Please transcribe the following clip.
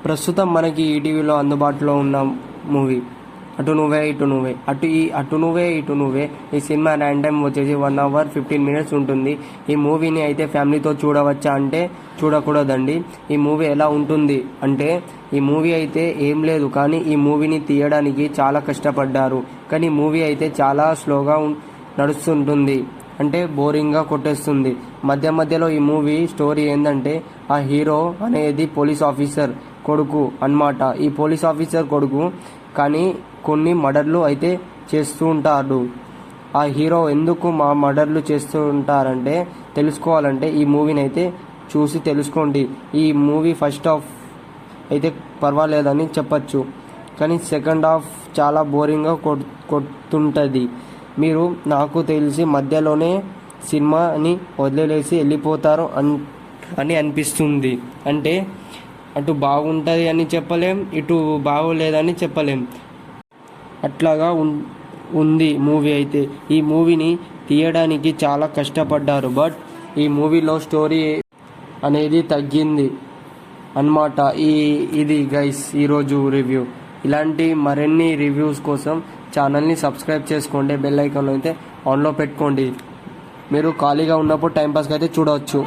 ప్రస్తుతం మనకి ఈటీవీలో అందుబాటులో ఉన్న మూవీ అటు నువ్వే ఇటు నువ్వే అటు నువ్వే ఇటు నువ్వే. ఈ సినిమా రన్ టైం వచ్చేసి 1 hour 15 minutes ఉంటుంది. ఈ మూవీని అయితే ఫ్యామిలీతో చూడవచ్చా అంటే చూడకూడదండి. ఈ మూవీ ఎలా ఉంటుంది అంటే, ఈ మూవీ అయితే ఏం లేదు, కానీ ఈ మూవీని తీయడానికి చాలా కష్టపడ్డారు. కానీ మూవీ అయితే చాలా స్లోగా నడుస్తుంటుంది, అంటే బోరింగ్గా కొట్టేస్తుంది. మధ్యలో ఈ మూవీ స్టోరీ ఏంటంటే, ఆ హీరో అనేది పోలీస్ ఆఫీసర్ కొడుకు అన్నమాట. ఈ పోలీస్ ఆఫీసర్ కొడుకు కానీ కొన్ని మర్డర్లు అయితే చేస్తూ ఉంటాడు. ఆ హీరో ఎందుకు మర్డర్లు చేస్తూ ఉంటారంటే తెలుసుకోవాలంటే ఈ మూవీని అయితే చూసి తెలుసుకోండి. ఈ మూవీ ఫస్ట్ హాఫ్ అయితే పర్వాలేదని చెప్పచ్చు, కానీ సెకండ్ హాఫ్ చాలా బోరింగ్గా కొడుతుంటుంది. మీరు నాకు తెలిసి మధ్యలోనే సినిమాని వదిలేసి వెళ్ళిపోతారు అని అనిపిస్తుంది. అంటే అటు బాగుంటుంది అని చెప్పలేం, ఇటు బాగోలేదని చెప్పలేం, అట్లాగా ఉంది మూవీ అయితే. ఈ మూవీని తీయడానికి చాలా కష్టపడ్డారు, బట్ ఈ మూవీలో స్టోరీ అనేది తగ్గింది అన్నమాట. ఇది గైస్ ఈరోజు రివ్యూ. ఇలాంటి మరిన్ని రివ్యూస్ కోసం ఛానల్ని సబ్స్క్రైబ్ చేసుకోండి, బెల్ ఐకాన్ అయితే ఆన్లో పెట్టుకోండి. మీరు ఖాళీగా ఉన్నప్పుడు టైంపాస్కి అయితే చూడవచ్చు.